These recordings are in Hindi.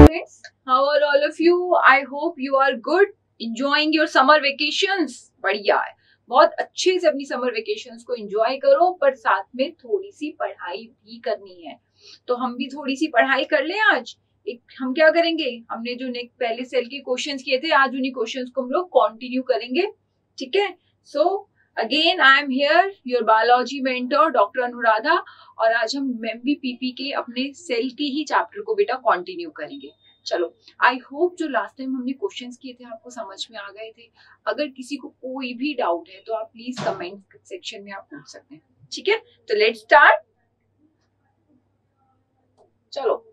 friends, how are all of you? I hope you are good, enjoying your summer vacations. बढ़िया है, बहुत अच्छे से अपनी समर वेकेशंस को एंजॉय करो, पर साथ में थोड़ी सी पढ़ाई भी करनी है। तो हम भी थोड़ी सी पढ़ाई कर लें आज। हम क्या करेंगे, हमने जो नेक्स्ट पहले सेल के क्वेश्चंस किए थे, आज उन्हीं क्वेश्चंस को हम लोग कंटिन्यू करेंगे। ठीक है, so again I am here your biology mentor doctor Anuradha, और आज हम MBPP के अपने सेल के ही चैप्टर को बेटा कंटिन्यू करेंगे। चलो, आई होप जो लास्ट टाइम हमने क्वेश्चंस किए थे आपको समझ में आ गए थे। अगर किसी को कोई भी डाउट है तो आप प्लीज कमेंट सेक्शन में आप पूछ सकते हैं। ठीक है, तो लेट्स स्टार्ट। चलो,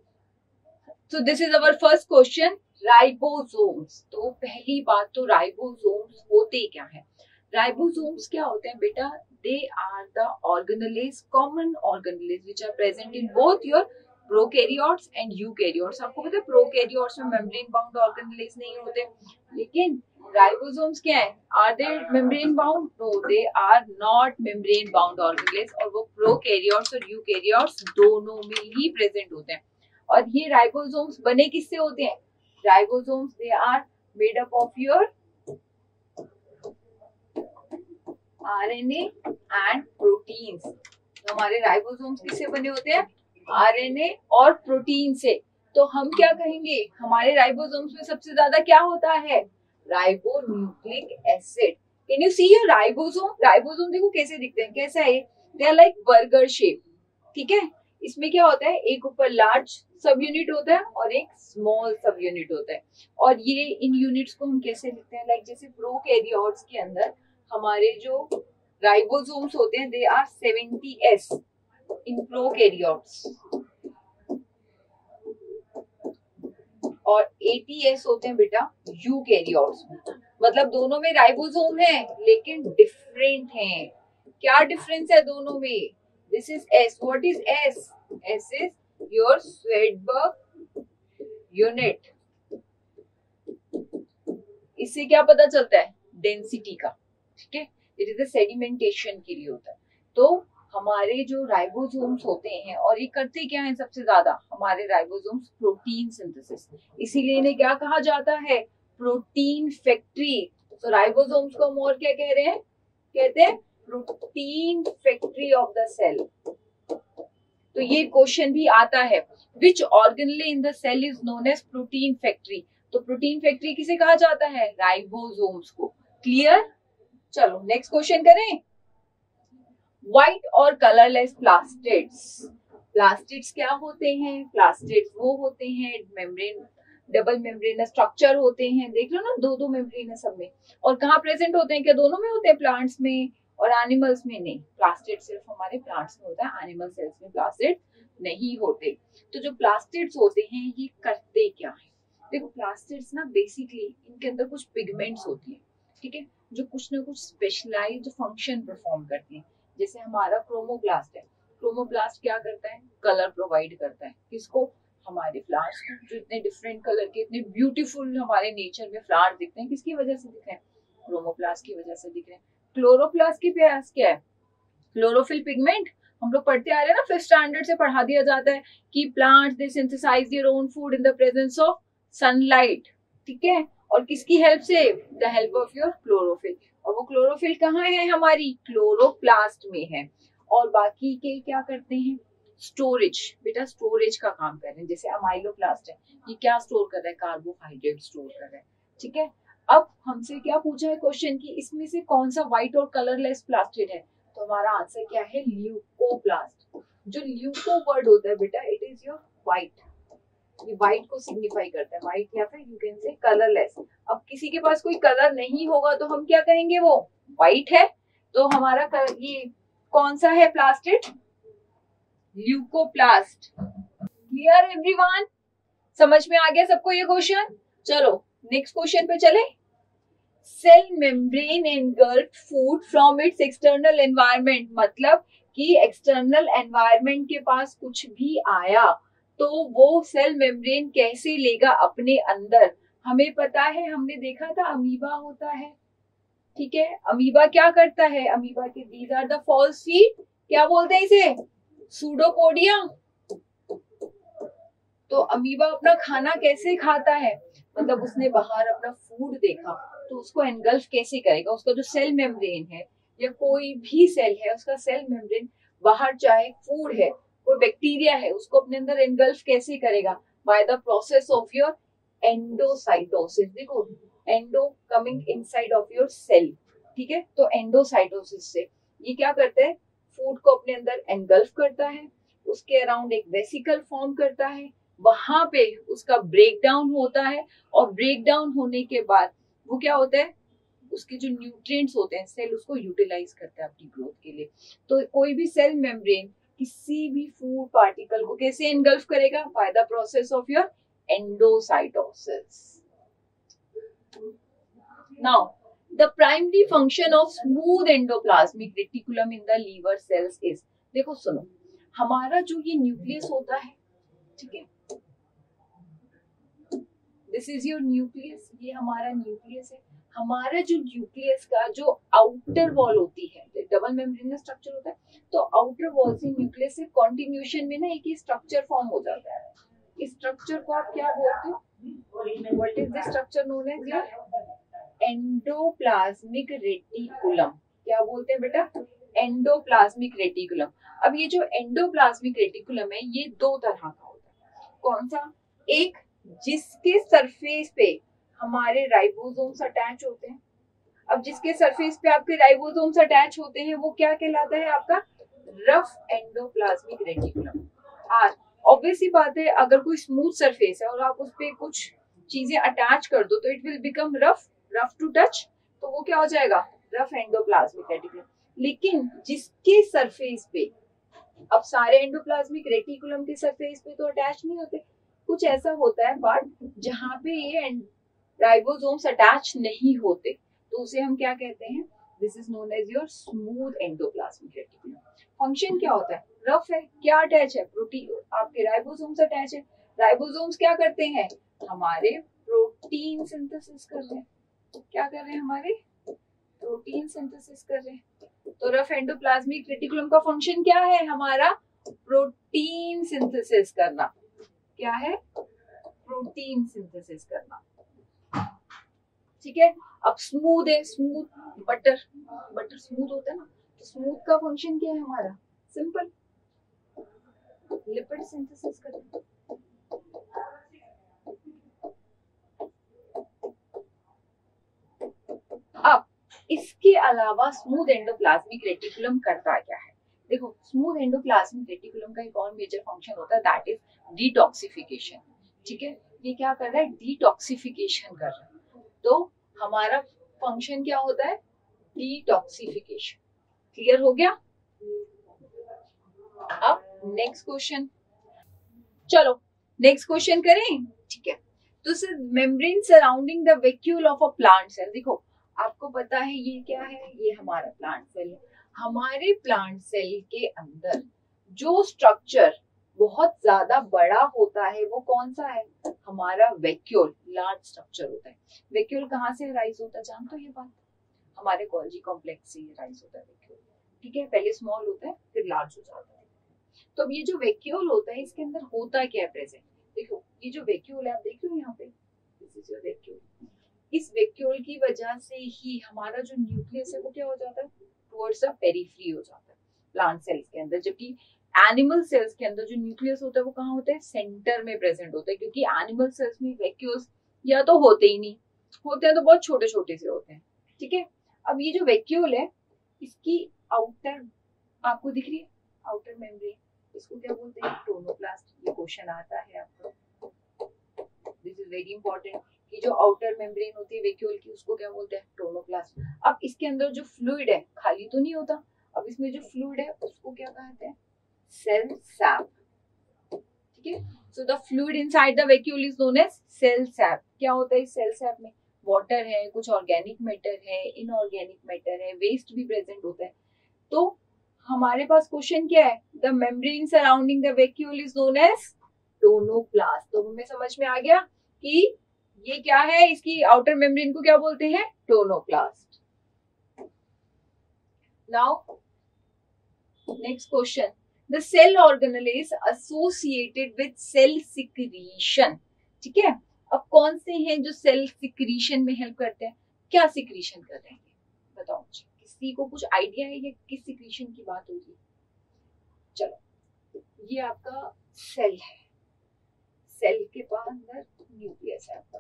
so this is our first question, ribosomes. तो पहली बात तो राइबोसोम्स होते क्या है? राइबोसोम्स क्या होते हैं बेटा? They are the organelles, common organelles which are present in both your prokaryotes and eukaryotes. आपको पता है प्रोकैरियोट्स में मेम्ब्रेन बाउंड ऑर्गेनेलेज नहीं होते, लेकिन राइबोसोम्स क्या है? Are they membrane bound? No, they are not membrane bound organelles, और वो प्रोकैरियोट्स और यूकैरियोट्स दोनों में ही प्रेजेंट होते हैं। और ये राइबोसोम्स बने किससे होते हैं? Ribosomes they are made up of your RNA and proteins. हमारे राइबोसोम्स किससे बने होते हैं? RNA और प्रोटीन से। तो हम क्या कहेंगे, हमारे राइबोसोम्स में सबसे ज्यादा क्या होता है? Ribonucleic acid. Can you see your ribosome? Ribosome देखो कैसे दिखते हैं, कैसा है? They are like burger shape. ठीक है, इसमें क्या होता है, एक ऊपर लार्ज सब यूनिट होता है और एक स्मॉल सब यूनिट होता है। और ये इन यूनिट्स को हम कैसे लिखते हैं? लाइक जैसे प्रोकैरियोट्स के अंदर हमारे जो राइबोसोम्स होते हैं, they are 70S in prokaryotes और 80S होते हैं बेटा यूकैरियोट्स में। मतलब दोनों में राइबोसोम है लेकिन डिफरेंट हैं। क्या डिफरेंस है दोनों में? This is S. What is S? S is your Swedberg unit. इससे क्या पता चलता है? डेंसिटी का। ठीक है, इट इज सेडिमेंटेशन के लिए होता है। तो हमारे जो राइबोसोम्स होते हैं, और ये करते क्या है सबसे ज्यादा? हमारे राइबोसोम्स प्रोटीन सिंथेसिस, इसीलिए इन्हें क्या कहा जाता है? Protein factory. तो राइबोसोम्स को हम और क्या कह रहे हैं? कहते हैं protein factory of the cell. तो ये क्वेश्चन भी आता है, which organelle in the cell is known as protein factory. तो प्रोटीन फैक्ट्री किसे कहा जाता है? राइबोसोम्स को। क्लियर? चलो नेक्स्ट क्वेश्चन करें। व्हाइट और कलरलेस प्लास्टिड्स। प्लास्टिड्स क्या होते हैं? प्लास्टिड्स वो होते हैं मेम्ब्रेन, डबल मेम्ब्रेन स्ट्रक्चर होते हैं। देख लो ना, दो मेम्ब्रेन है सब में। और कहाँ प्रेजेंट होते हैं? क्या दोनों में होते हैं? प्लांट्स में और एनिमल्स में नहीं। प्लास्टिड सिर्फ हमारे प्लांट्स में होता है, एनिमल सेल्स में प्लास्टिड नहीं होते। तो जो प्लास्टिड्स होते हैं ये करते क्या है? देखो, प्लास्टिड्स ना बेसिकली इनके अंदर कुछ पिगमेंट्स होती है। ठीक है, जो कुछ ना कुछ स्पेशलाइज्ड फंक्शन परफॉर्म करती है। जैसे हमारा क्रोमोप्लास्ट है, क्रोमोप्लास्ट क्या करता है? कलर प्रोवाइड करता है। किसको? हमारे फ्लावर्स को। जो इतने डिफरेंट कलर के, इतने ब्यूटीफुल हमारे नेचर में फ्लावर दिखते हैं, किसकी वजह से दिख रहे हैं? क्रोमोप्लास्ट की वजह से दिख रहे हैं। क्लोरोप्लास्ट के पास क्या है? Chlorophyll pigment. हम लोग पढ़ते आ रहे हैं ना, 5th स्टैंडर्ड से पढ़ा दिया जाता है कि plants they synthesize their own food in the presence of sunlight. ठीक है, और किसकी हेल्प से? The help of your chlorophyll. और वो क्लोरोफिल कहाँ है? हमारी क्लोरोप्लास्ट में है। और बाकी के क्या करते हैं? स्टोरेज। बेटा स्टोरेज का काम कर रहे हैं। जैसे अमाइलोप्लास्ट है, ये क्या स्टोर कर रहा है? कार्बोहाइड्रेट स्टोर कर रहा है। ठीक है, अब हमसे क्या पूछा है क्वेश्चन की, इसमें से कौन सा व्हाइट और कलरलेस प्लास्टिड है? तो हमारा आंसर क्या है? ल्यूकोप्लास्ट। जो ल्यूको वर्ड होता है बेटा, इट इज योर व्हाइट। ये व्हाइट को सिग्निफाई करता है, व्हाइट या फिर यू कैन से कलरलेस। अब किसी के पास कोई कलर नहीं होगा तो हम क्या कहेंगे? वो व्हाइट है। तो हमारा ये कौन सा है प्लास्टिड? ल्यूकोप्लास्ट। Clear everyone? समझ में आ गया सबको ये क्वेश्चन? चलो नेक्स्ट क्वेश्चन पे चले। Cell membrane engulfed food from its external environment. मतलब कि एक्सटर्नल एनवायरनमेंट के पास कुछ भी आया तो वो सेल मेम्ब्रेन कैसे लेगा अपने अंदर? हमें पता है, हमने देखा था अमीबा होता है। ठीक है, अमीबा क्या करता है? अमीबा के these are the false feet. क्या बोलते हैं इसे? सूडोपोडिया। तो अमीबा अपना खाना कैसे खाता है, मतलब उसने बाहर अपना फूड देखा तो उसको एनगल्फ कैसे करेगा, उसका जो सेल मेम्ब्रेन है या कोई भी सेल है उसका सेल मेम्ब्रेन बाहर, चाहे फूड है कोई बैक्टीरिया है, उसको अपने अंदर एनगल्फ कैसे करेगा, by the process of your endocytosis. देखो endo coming inside of your cell, ठीक है, तो एंडोसाइटोसिस से ये क्या करता है, फूड को अपने अंदर एनगल्फ करता है, उसके अराउंड एक वेसिकल फॉर्म करता है, वहां पे उसका ब्रेक डाउन होता है, और ब्रेक डाउन होने के बाद वो क्या होता है, उसके जो न्यूट्रिएंट्स होते हैं सेल उसको यूटिलाइज करता है अपनी ग्रोथ के लिए। तो कोई भी सेल मेम्ब्रेन किसी भी फूड पार्टिकल को कैसे एनगल्फ करेगा, by the process of your endocytosis. Now the primary function of smooth endoplasmic reticulum in the liver cells is, देखो सुनो, हमारा जो ये न्यूक्लियस होता है, ठीक है, दिस इज योर न्यूक्लियस, ये हमारा न्यूक्लियस है। हमारा जो न्यूक्लियस का जो आउटर वॉल होती है, डबल मेम्ब्रेनस स्ट्रक्चर होता है, तो आउटर वॉल से न्यूक्लियस से कॉन्टिन्यूशन में ना एक ही स्ट्रक्चर फॉर्म हो जाता है। इस स्ट्रक्चर को आप क्या बोलते हो, what is the structure known as your endoplasmic reticulum. क्या बोलते हैं बेटा, एंडोप्लाज्मिक रेटिकुलम। अब ये जो एंडोप्लाज्मिक रेटिकुलम है ये दो तरह का होता है। कौन सा, एक जिसके सरफेस पे हमारे राइबोसोम्स अटैच होते हैं। अब जिसके सरफेस पे आपके राइबोसोम्स अटैच होते हैं वो क्या कहलाता है, आपका रफ एंडोप्लाज्मिक रेटिकुलम। आज ऑब्वियस ही बात है, अगर कोई स्मूथ सरफेस है और आप उस पे कुछ चीजें अटैच कर दो तो it will become rough to touch, तो वो क्या हो जाएगा, रफ एंडोप्लाज्मिक रेटिकुलम। लेकिन जिसके सरफेस पे, अब सारे एंडोप्लाज्मिक रेटिकुलम के सरफेस पे तो अटैच नहीं होते, कुछ ऐसा होता है बट जहाँ पे ये राइबोसोम्स अटैच नहीं होते तो उसे हम क्या कहते हैं, this is known as your smooth endoplasmic reticulum. Function क्या होता है, रफ है, क्या अटैच है, प्रोटीन, आपके राइबोसोम्स अटैच है। राइबोसोम्स क्या करते हैं, हमारे प्रोटीन सिंथेसिस करते हैं। क्या कर रहे हैं, हमारे प्रोटीन सिंथेसिस कर रहे हैं। तो रफ एंडोप्लाज्मिक रेटिकुलम का फंक्शन क्या है, हमारा प्रोटीन सिंथेसिस करना। क्या है, प्रोटीन सिंथेसिस करना, ठीक है। अब स्मूथ है, स्मूथ बटर स्मूथ होता है ना, तो स्मूथ का फंक्शन क्या है हमारा, सिंपल, लिपिड सिंथेसिस करना। अब इसके अलावा स्मूथ एंडोप्लाज्मिक रेटिकुलम करता क्या है, देखो स्मूथ एंडोप्लाज्मिक रेटिकुलम का एक और मेजर फंक्शन होता है, दैट इज डिटॉक्सिफिकेशन, ठीक है। ये क्या कर रहा है, डिटॉक्सिफिकेशन कर रहा है। तो हमारा फंक्शन क्या होता है, डिटॉक्सिफिकेशन। क्लियर हो गया। अब नेक्स्ट क्वेश्चन, चलो नेक्स्ट क्वेश्चन करें, ठीक है। तो sir membrane surrounding the vacuole of a plant cell, देखो आपको पता है ये क्या है, ये हमारा प्लांट सेल है। हमारे प्लांट सेल के अंदर जो स्ट्रक्चर बहुत ज्यादा बड़ा होता है वो कौन सा है, हमारा वैक्यूल, लार्ज स्ट्रक्चर होता है। वैक्यूल कहाँ से राइज होता है, जानते हो ये बात, हमारे गोल्जी कॉम्प्लेक्स से राइज होता है वैक्यूल, ठीक है। पहले स्मॉल होता है फिर लार्ज हो जाता है। तो अब ये जो वैक्यूल होता है इसके अंदर होता क्या है प्रेजेंट, देखो ये जो वैक्यूल है आप देख रहे हो यहाँ पे, दिस इज योर वैक्यूल। इस वैक्यूल की वजह से ही हमारा जो न्यूक्लियस है वो क्या हो जाता है, टुवर्ड्स द पेरिफेरी हो जाता है प्लांट सेल्स के अंदर। जबकि एनिमल सेल्स के अंदर जो न्यूक्लियस होता है वो कहाँ होता है, सेंटर में प्रेजेंट होता है, क्योंकि एनिमल सेल्स में वैक्यूल्स या तो होते ही नहीं, होते हैं तो बहुत छोटे छोटे से होते हैं, ठीक है। अब ये जो वैक्यूल है इसकी आउटर आपको दिख रही है, आउटर मेम्ब्रेन, इसको क्या बोलते हैं, टोनोप्लास्ट। ये क्वेश्चन आता है आपको, दिस इज वेरी इंपॉर्टेंट, कि जो आउटर मेम्ब्रेन होती है वैक्यूल की उसको क्या बोलते हैं, टोनोप्लास्ट। अब इसके अंदर जो फ्लूइड है खाली तो नहीं होता, अब इसमें जो फ्लूइड है उसको क्या कहते हैं, सेल सैप, ठीक है। So the fluid inside the vacuole is known as cell sap. क्या होता है इस सेल सैप में, वाटर है, कुछ ऑर्गेनिक मैटर है, इनऑर्गेनिक मैटर है, वेस्ट भी प्रेजेंट होता है। तो हमारे पास क्वेश्चन क्या है, the membrane surrounding the vacuole is known as tonoplast. तो हमें समझ में आ गया कि ये क्या है, इसकी आउटर मेम्ब्रेन को क्या बोलते हैं, tonoplast. Now next question, the cell organelle is associated with cell secretion. ठीक है, अब कौन से हैं जो सेल सिक्रीशन में हेल्प करते हैं? क्या सिक्रीशन कर रहे हैं बताओ मुझे, किसी को कुछ आइडिया है ये किस सिक्रीशन की बात हो रही है? चलो, ये आपका सेल है, सेल के पास अंदर न्यूक्लियस है आपका,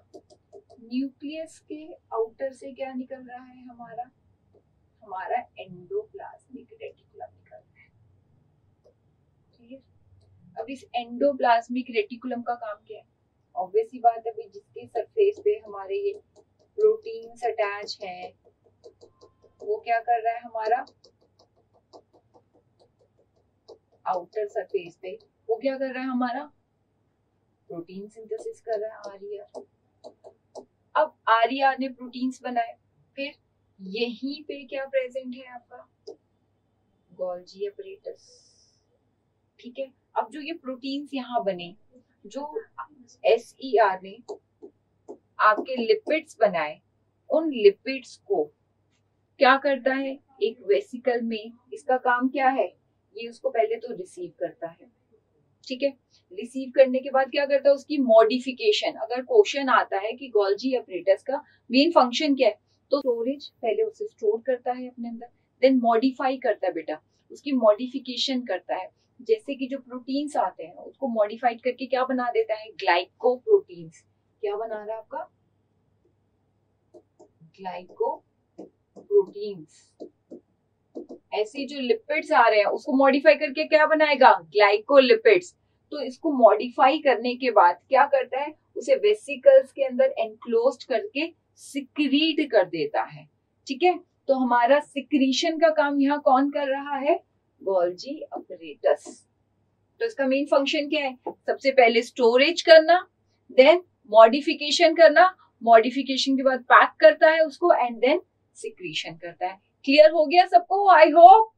न्यूक्लियस के आउटर से क्या निकल रहा है हमारा एंडोप्लाज्मिक रेटिकुलम निकल रहा है। ठीक है, अब इस एंडोप्लाज्मिक रेटिकुलम का काम क्या है? ऑब्वियस ही बात है भाई, जिसके सरफेस पे हमारे ये प्रोटीन्स अटैच हैं, वो क्या कर रहा है हमारा आउटर सरफेस पे, वो क्या कर रहा है हमारा प्रोटीन सिंथेसिस कर रहा है, आरईआर। अब आरईआर ने प्रोटीन्स बनाए, फिर यहीं पे क्या प्रेजेंट है आपका गोल्जी अपरेटस। ठीक है, अब जो ये प्रोटीन्स यहाँ बने, जो एसईआर ने आपके लिपिड्स बनाए, उन लिपिड्स को क्या करता है एक वेसिकल में, इसका काम क्या है, ये उसको पहले तो रिसीव करता है। ठीक है, रिसीव करने के बाद क्या करता है उसकी मॉडिफिकेशन। अगर क्वेश्चन आता है कि गोल्जी अपरेटस का मेन फंक्शन क्या है, तो स्टोरेज, पहले उसे स्टोर करता है अपने अंदर, देन मॉडिफाई करता है बेटा, उसकी मॉडिफिकेशन करता है। जैसे कि जो प्रोटीन्स आते हैं उसको मॉडिफाइड करके क्या बना देता है ग्लाइकोप्रोटीन्स। क्या बना रहा है आपका ग्लाइकोप्रोटीन्स। ऐसे जो लिपिड्स आ रहे हैं उसको मॉडिफाई करके क्या बनाएगा ग्लाइकोलिपिड्स। तो इसको मॉडिफाई करने के बाद क्या करता है उसे वेसिकल्स के अंदर एनक्लोज्ड करके सिक्रीट कर देता है। ठीक है, तो हमारा सिक्रीशन का काम यहाँ कौन कर रहा है गोल्जी अपरेटस। तो इसका मेन फंक्शन क्या है, सबसे पहले स्टोरेज करना, देन मॉडिफिकेशन करना, मॉडिफिकेशन के बाद पैक करता है उसको एंड देन सिक्रीशन करता है। क्लियर हो गया सबको आई होप।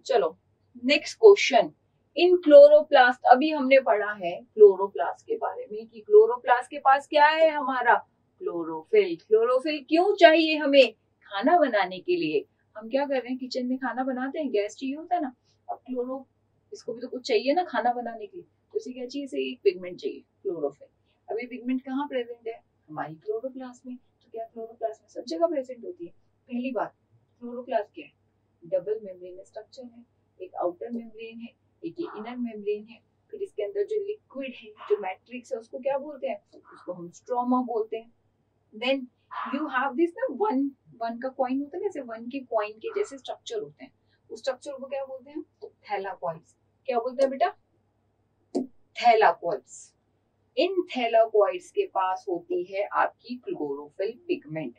चलो नेक्स्ट क्वेश्चन, इन क्लोरोप्लास्ट, अभी हमने पढ़ा है क्लोरोप्लास्ट के बारे में कि क्लोरोप्लास्ट के पास क्या है हमारा क्लोरोफिल। क्लोरोफिल क्यों चाहिए हमें, खाना बनाने के लिए। हम क्या कर रहे हैं किचन में खाना बनाते हैं, गैस चाहिए होता है ना, अब क्लोरो इसको भी तो कुछ चाहिए ना खाना बनाने के लिए, तो इसे क्या चाहिए, इसे एक पिगमेंट चाहिए क्लोरोफिल। अब ये पिगमेंट कहाँ प्रेजेंट है हमारी क्लोरोप्लास्ट में। तो क्या क्लोरोप्लास्ट में सब जगह प्रेजेंट होती है। पहली बात क्लोरोप्लास्ट क्या है, डबल मेम्ब्रेन स्ट्रक्चर है, एक आउटर मेम्ब्रेन है एक ये इनर मेम्ब्रेन है। फिर इसके अंदर जो लिक्विड है जो मैट्रिक्स है उसको क्या बोलते हैं, उसको हम स्ट्रोमा बोलते हैं। देन यू हैव दिस ना वन का कॉइन होता है, जैसे वन के कॉइन के जैसे स्ट्रक्चर होते हैं, उस स्ट्रक्चर को क्या बोलते हैं थैलाकॉइड्स। क्या बोलते हैं बेटा थैलाकॉइड्स। इन थैलाकॉइड्स के पास होती है आपकी क्लोरोफिल पिगमेंट।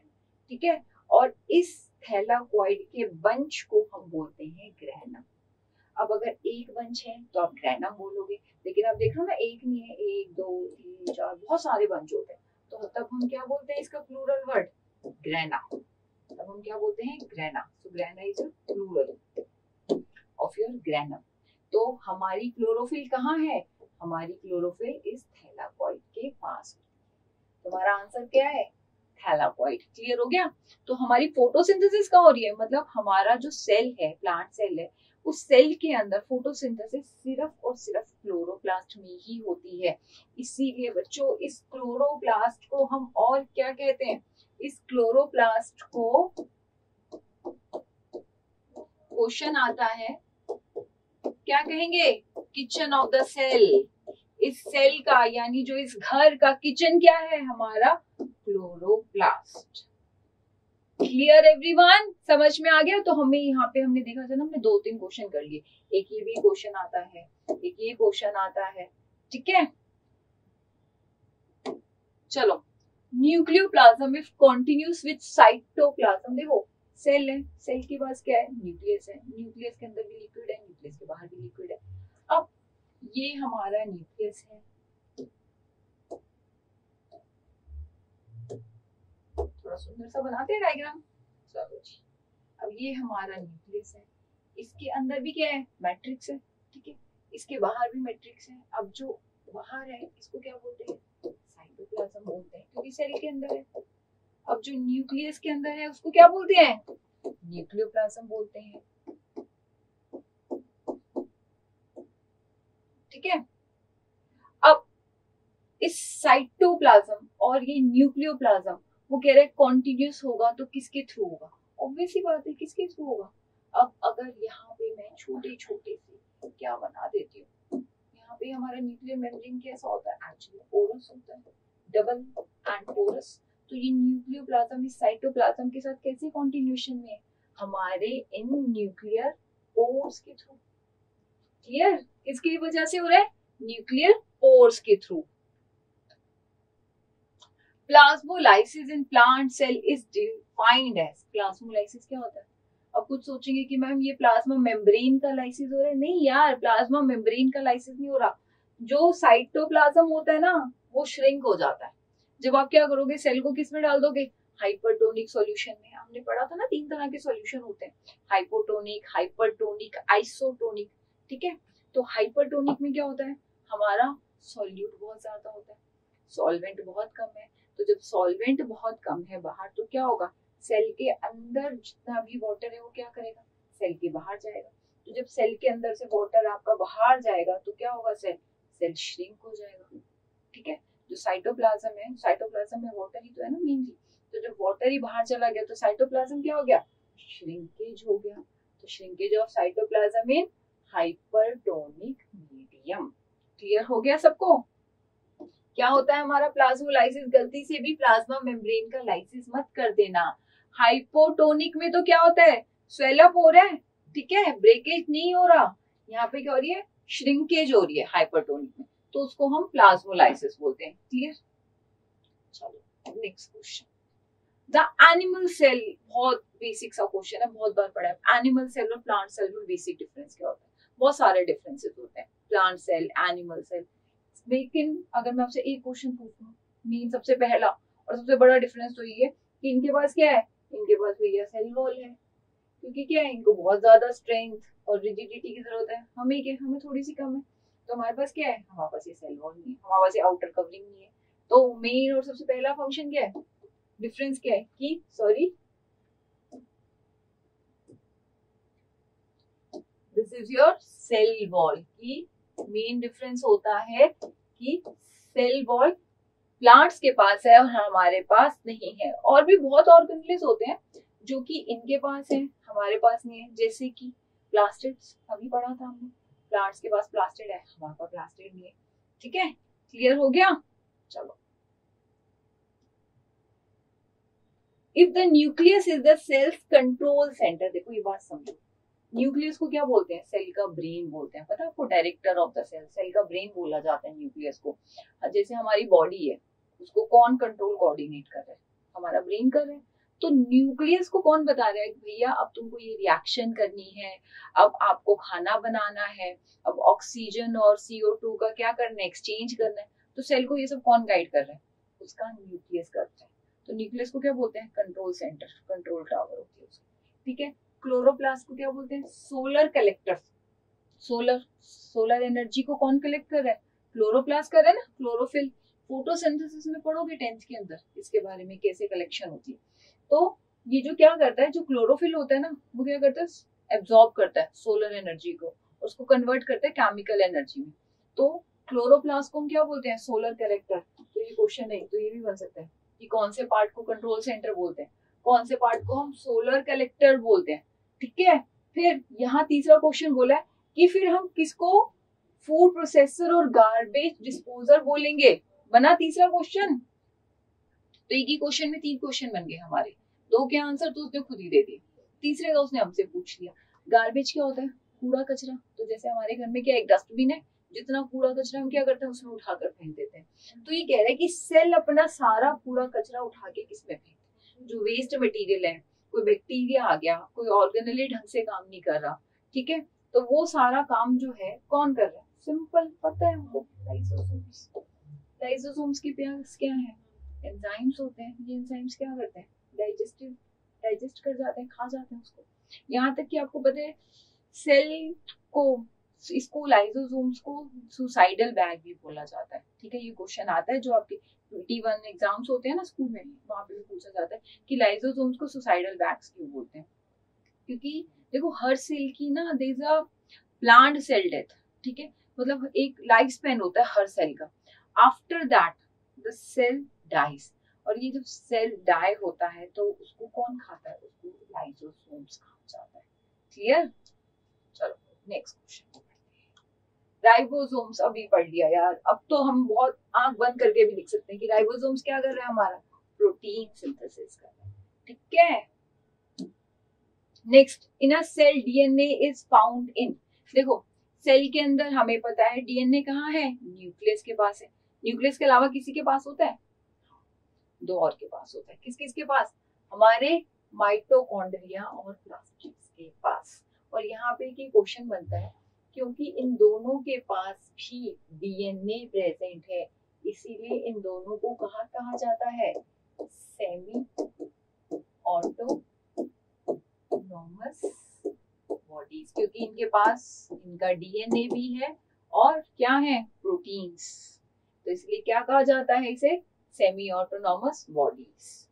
ठीक है, और इस थैलाकॉइड के बंच को हम बोलते हैं ग्रैनम। अब अगर एक बंच है तो आप ग्रैनम बोलोगे, लेकिन आप देख लो ना एक नहीं है, 1 2 3 4 बहुत सारे बंच होते हैं, तो तब हम क्या बोलते हैं इसका प्लूरल वर्ड ग्रैना। तब हम क्या बोलते हैं grana. So grana is a plural of your granum. तो हमारी क्लोरोफिल कहाँ है, हमारी क्लोरोफिल इस थैलाकॉइड के पास। तुम्हारा आंसर क्या है थैलाकॉइड। क्लियर हो गया। तो हमारी फोटोसिंथेसिस कहाँ हो रही है, मतलब हमारा जो सेल है प्लांट सेल है उस सेल के अंदर फोटोसिंथेसिस सिर्फ और सिर्फ क्लोरोप्लास्ट में ही होती है। इसीलिए बच्चों इस क्लोरोप्लास्ट को हम और क्या कहते हैं, इस क्लोरोप्लास्ट को क्वेश्चन आता है क्या कहेंगे किचन ऑफ द सेल। इस सेल का यानी जो इस घर का किचन क्या है हमारा क्लोरोप्लास्ट। क्लियर एवरीवन, समझ में आ गया। तो हमें यहाँ पे हमने देखा था ना, हमने 2-3 क्वेश्चन कर लिए, एक ये भी क्वेश्चन आता है एक ये क्वेश्चन आता है। ठीक है, चलो nucleoplasm if continuous with cytoplasm. देखो सेल है, सेल के पास क्या है न्यूक्लियस है, न्यूक्लियस के अंदर भी लिक्विड है, न्यूक्लियस के बाहर भी लिक्विड है। अब ये हमारा न्यूक्लियस है, थोड़ा सुंदर सा बनाते हैं डायग्राम। चलो जी, अब ये हमारा न्यूक्लियस है, इसके अंदर भी क्या है मैट्रिक्स है। ठीक है, इसके बाहर भी मैट्रिक्स है। अब जो बाहर है इसको क्या बोलते हैं साइटोप्लाज्म बोलते हैं क्योंकि सेल के अंदर है। अब जो न्यूक्लियस के अंदर है उसको क्या बोलते हैं न्यूक्लियोप्लाज्म बोलते हैं। ठीक है। अब इस साइटोप्लाज्म और ये न्यूक्लियोप्लाज्म वो कह रहे हैं कॉन्टिन्यूस होगा तो किसके थ्रू होगा? ऑब्वियस ही बात है, किसके थ्रू होगा? अब अगर यहाँ पे मैं छोटे छोटे से क्या बना देती हूँ, यहाँ पे हमारा न्यूक्लियर मेम्ब्रेन कैसा होता है? एक्चुअली पोरस होता है, डबल एंड पोरस। तो ये न्यूक्लियोप्लाज्म इस साइटोप्लाज्म के साथ कैसे कॉन्टिन्यूशन में? हमारे इन न्यूक्लियर पोर्स के थ्रू। क्लियर? किसकी वजह से हो रहा है? न्यूक्लियर पोर्स के थ्रू। Plasmolysis in plant cell is defined as, plasmolysis क्या होता है? अब कुछ सोचेंगे कि मैम ये प्लाज्मा मेम्ब्रेन का लाइसिस हो रहा है। नहीं यार, प्लाज्मा मेम्ब्रेन का लाइसिस नहीं हो रहा। जो साइटोप्लाज्म होता है ना वो श्रिंक हो जाता है। जब आप क्या करोगे, सेल को किस में डाल दोगे? हाइपरटोनिक सॉल्यूशन में। हमने पढ़ा था ना 3 तरह के सॉल्यूशन होते हैं, हाइपोटोनिक, हाइपरटोनिक, आइसोटोनिक। ठीक है, तो हाइपरटोनिक में क्या होता है? हमारा सॉल्यूट बहुत ज्यादा होता है, सॉल्वेंट बहुत कम है। तो जब सॉल्वेंट बहुत कम है बाहर तो क्या होगा? सेल के अंदर जितना भी वाटर है वो क्या करेगा? सेल के बाहर जाएगा। तो जब सेल के अंदर से वाटर आपका बाहर जाएगा तो क्या होगा? सेल श्रिंक हो जाएगा। ठीक है, जो साइटोप्लाज्म है, साइटोप्लाज्म में वाटर ही तो है ना मेनली। तो जब वाटर ही बाहर चला गया तो साइटोप्लाज्म क्या हो गया? श्रिंकेज हो गया। तो shrinkage of cytoplasm in hypertonic medium. Clear हो गया सबको? क्या होता है हमारा प्लाज्मोलाइसिस? गलती से भी प्लाज्मा मेम्ब्रेन का लाइसिस मत कर देना। हाइपोटोनिक में तो क्या होता है? स्वेल अप हो रहा है, ठीक है, ब्रेकेज नहीं हो रहा। यहाँ पे क्या हो रही है? श्रिंकेज हो रही है हाइपरटोनिक में, तो उसको हम प्लाज्मोलाइसिस बोलते हैं। क्लियर? चलो next question. The animal cell, बहुत बेसिक सा क्वेश्चन है, बहुत बार पढ़ा है। एनिमल सेल और प्लांट सेल में बेसिक डिफरेंस क्या होता है? बहुत सारे डिफरेंसेस होते हैं, प्लांट सेल, एनिमल सेल। लेकिन अगर मैं आपसे एक क्वेश्चन पूछूं, मेन सबसे पहला और सबसे बड़ा डिफरेंस तो ये है कि इनके पास क्या है? इनके पास भैया सेल वॉल है, क्योंकि क्या है, इनको बहुत ज्यादा स्ट्रेंथ और रिजिडिटी की जरूरत है। हमें थोड़ी सी कम है। तो हमारे पास क्या है? हमारे पास ये सेल वॉल नहीं है, हमारे पास ये आउटर कवरिंग नहीं है। तो मेन और सबसे पहला फंक्शन क्या है, डिफरेंस क्या है कि this is your cell wall की मेन डिफरेंस होता है कि सेल वॉल प्लांट्स के पास है और हमारे पास नहीं है। और भी बहुत ऑर्गेनेल्स होते हैं जो कि इनके पास है, हमारे पास नहीं है। जैसे कि प्लास्टिड्स, अभी पढ़ा था हमने, प्लांट्स के पास प्लास्टिड है, हमारे पास प्लास्टिड नहीं है। ठीक है, क्लियर हो गया? चलो, if the nucleus is the cell's control center, देखो ये बात समझो, न्यूक्लियस को क्या बोलते हैं? सेल का ब्रेन बोलते हैं। पता है आपको? Director of the cell, cell का ब्रेन बोला जाता है न्यूक्लियस को। जैसे हमारी बॉडी है, उसको कौन कंट्रोल कोऑर्डिनेट कर रहा है? हमारा ब्रेन कर रहा है। तो न्यूक्लियस को कौन बता रहा है कि भैया अब तुमको ये रिएक्शन करनी है, अब आपको खाना बनाना है, अब ऑक्सीजन और CO2 का क्या करना है? एक्सचेंज करना है। तो सेल को ये सब कौन गाइड कर रहा है? उसका न्यूक्लियस करता है। तो न्यूक्लियस को क्या बोलते हैं? कंट्रोल सेंटर, कंट्रोल टावर होती है उसकी। ठीक है, क्लोरोप्लास्ट को क्या बोलते हैं? Solar collector. सोलर एनर्जी को कौन कलेक्ट कर रहा है? क्लोरोप्लास्ट कर रहा है ना, क्लोरोफिल। फोटोसिंथेसिस में पढ़ोगे 10th के अंदर इसके बारे में, कैसे कलेक्शन होती है। तो ये जो क्या करता है, जो क्लोरोफिल होता है ना, वो क्या करता है? एब्जॉर्ब करता है सोलर एनर्जी को, उसको कन्वर्ट करता है केमिकल एनर्जी में। तो क्लोरोप्लास्ट को हम क्या बोलते हैं? Solar collector. तो ये क्वेश्चन है, तो ये भी बन सकता है कि कौन से पार्ट को कंट्रोल सेंटर बोलते हैं, कौन से पार्ट को हम सोलर कलेक्टर बोलते हैं। ठीक है, फिर यहाँ तीसरा क्वेश्चन बोला है कि फिर हम किसको फूड प्रोसेसर और गार्बेज डिस्पोजर बोलेंगे। बना तीसरा क्वेश्चन। तो एक ही क्वेश्चन में 3 क्वेश्चन बन गए हमारे, 2 के आंसर तो उसने खुद ही दे दिए, तीसरे का उसने हमसे पूछ लिया। गार्बेज क्या होता है? कूड़ा कचरा। तो जैसे हमारे घर में क्या एक डस्टबिन है, जितना कूड़ा कचरा हम क्या करते हैं उसमें उठाकर फेंक देते हैं। तो ये कह रहा है कि सेल अपना सारा कूड़ा कचरा उठा के किसमें फेंकते? जो वेस्ट मटेरियल है, कोई बैक्टीरिया आ गया, कोई ऑर्गेनेल ढंग से काम नहीं कर रहा, ठीक है, तो वो सारा काम जो है कौन कर रहा है? सिंपल, पता है हमको, लाइसोसोम्स। लाइसोसोम्स के पास क्या है? एंजाइम्स होते हैं। ये एंजाइम्स क्या करते हैं? डाइजेस्ट कर जाते हैं, खा जाते हैं उसको। यहाँ तक कि आपको पता है सेल को, इसको लाइसोसोम्स को सुसाइडल बैग भी बोला जाता है। ठीक है, ये क्वेश्चन आता है जो आपके 21 एग्जाम्स होते हैं ना स्कूल में, वहां पे भी पूछा जाता है कि लाइसोसोम्स को सुसाइडल बैग्स क्यों बोलते हैं। क्योंकि देखो हर सेल की ना there is a plant cell death, ठीक है, मतलब एक लाइफ स्पेन होता है हर सेल का। After that the cell dies, और ये जब सेल डाई होता है तो उसको कौन खाता है, उसको लाइसोसोम्स कहा जाता है। क्लियर? चलो नेक्स्ट क्वेश्चन। राइबोसोम्स अभी पढ़ लिया यार, अब तो हम बहुत आंख बंद करके भी लिख सकते हैं कि राइबोसोम्स क्या कर रहा है, हमारा प्रोटीन सिंथेसिस कर रहा है। ठीक है। Next, in a cell DNA is found in. देखो सेल के अंदर हमें पता है डीएनए कहाँ है, न्यूक्लियस के पास है। न्यूक्लियस के अलावा किसी के पास होता है, दो और के पास होता है। किस किस के पास, हमारे माइटोकॉन्ड्रिया और प्लास्टिड्स के पास। और यहाँ पे की क्वेश्चन बनता है क्योंकि इन दोनों के पास भी डीएनए प्रेजेंट है, इसीलिए इन दोनों को कहा जाता है, सेमी ऑटोनॉमस बॉडीज, क्योंकि इनके पास इनका डीएनए भी है और क्या है, प्रोटीन्स। तो इसलिए क्या कहा जाता है इसे, semi autonomous bodies.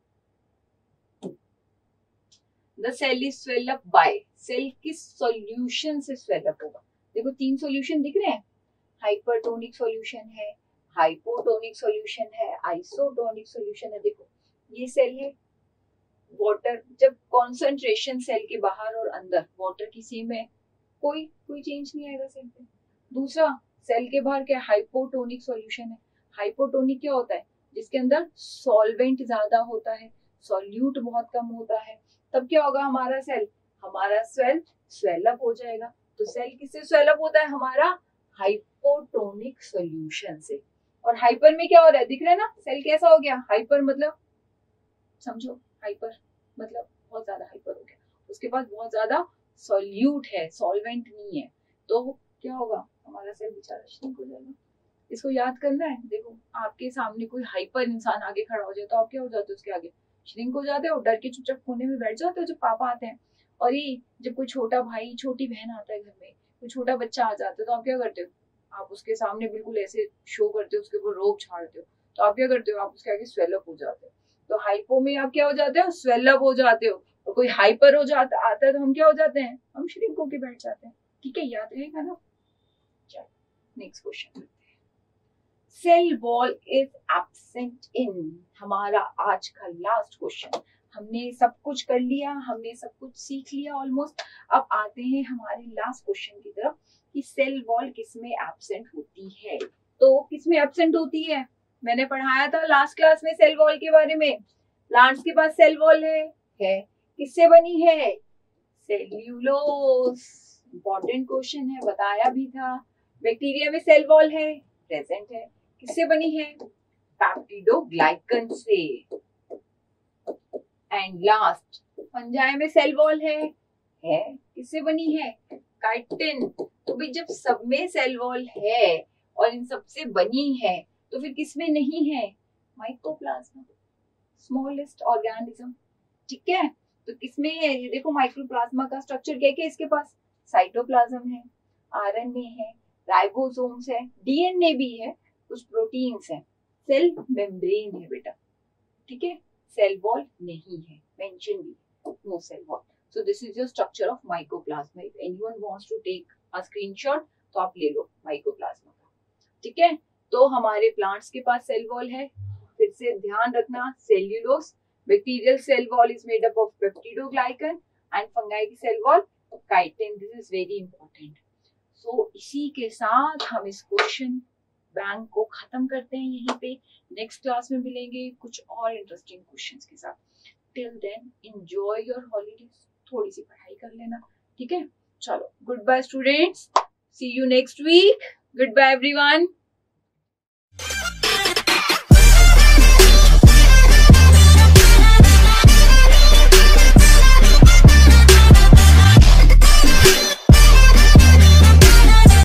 The cell is swell up by, cell किस सॉल्यूशन से स्वेल अप होगा। देखो तीन सॉल्यूशन दिख रहे हैं, हाइपरटोनिक सॉल्यूशन है, हाइपोटोनिक सॉल्यूशन है, आइसोटोनिक सॉल्यूशन है। देखो ये सेल है, वाटर जब कॉन्सेंट्रेशन सेल के बाहर और अंदर वाटर की सेम है, कोई चेंज नहीं आएगा सेल पे। दूसरा सेल के बाहर क्या, हाइपोटोनिक सॉल्यूशन है। हाइपोटोनिक क्या होता है, जिसके अंदर सॉल्वेंट ज्यादा होता है, सॉल्यूट बहुत कम होता है। तब क्या होगा, हमारा सेल स्वेल अप हो जाएगा। तो सेल किससे स्वेल अप होता है, हमारा हाइपोटोनिक सॉल्यूशन से। और हाइपर में क्या हो रहा है, दिख रहा है ना, सेल कैसा हो गया, हाइपर मतलब समझो, हाइपर मतलब बहुत ज्यादा हाइपर हो गया, उसके पास बहुत ज्यादा सॉल्यूट है, सॉल्वेंट नहीं है। तो क्या होगा, हमारा सेल बेचारा श्रिंक हो जाएगा। इसको याद करना है। देखो आपके सामने कोई हाइपर इंसान आगे खड़ा हो जाए तो आप क्या हो जाते हो, उसके आगे श्रिंक हो जाते हो, डर के चुपचाप कोने में बैठ जाते हो जब पापा आते हैं। और ये जब कोई छोटा भाई छोटी बहन आता है घर में, कोई छोटा बच्चा आ जाता है तो आप क्या करते हो, आप उसके सामने बिल्कुल ऐसे शो करते हो, उसके ऊपर रोब छाड़ते हो। तो आप क्या करते हो, आप उसके आगे स्वेल अप हो जाते हो। तो हाइपो में आप क्या हो जाते हो, स्वेल अप हो जाते हो। और कोई हाइपर हो जाता आता है तो हम क्या हो जाते हैं, हम श्रिंक होके बैठ जाते हैं। ठीक है, याद रहेगा ना। चलो next question. Cell wall is absent in, हमारा आज का लास्ट क्वेश्चन। हमने सब कुछ कर लिया, हमने सब कुछ सीख लिया ऑलमोस्ट। अब आते हैं हमारे लास्ट क्वेश्चन की तरफ कि सेल वॉल किसमें एब्सेंट होती है। तो किसमें एब्सेंट होती है, मैंने पढ़ाया था लास्ट क्लास में सेल वॉल के बारे में। प्लांट्स के पास सेल वॉल है किससे बनी है, सेल्यूलोज। इंपॉर्टेंट क्वेश्चन है, बताया भी था। बैक्टीरिया में सेल वॉल है, प्रेजेंट है, किससे बनी है, पेप्टिडोग्लाइकन से। एंड लास्ट, फंजाई में सेल वॉल है किससे बनी है, काइटिन। तो भाई जब सब में सेल वॉल है और इन सब से बनी है तो फिर किसमें नहीं है, माइकोप्लाज्मा, स्मॉलेस्ट ऑर्गेनिज्म। ठीक है, तो किसमें है, ये देखो माइक्रोप्लाज्मा का स्ट्रक्चर क्या क्या इसके पास, साइटोप्लाज्म है, आरएनए है, राइबोसोम्स है, डीएनए भी है, कुछ प्रोटीन्स है, सेल मेम्ब्रेन है बेटा। ठीक है, सेल वॉल नहीं है, मेंशन भी, no cell wall. So this is your structure of mycoplasma. If anyone wants to take a screenshot तो आप ले लो माइकोप्लाज्मा का। ठीक है, तो हमारे प्लांट्स के पास सेल वॉल है, फिर से ध्यान रखना, cellulose. Bacterial cell wall is made up of peptidoglycan and fungi की cell wall chitin. This is very important. So इसी के साथ हम इस क्वेश्चन बैंक को खत्म करते हैं यहीं पे। नेक्स्ट क्लास में मिलेंगे कुछ और इंटरेस्टिंग क्वेश्चंस के साथ। Till then enjoy your holidays, थोड़ी सी पढ़ाई कर लेना। ठीक है, चलो good bye students, see you next week, good bye everyone.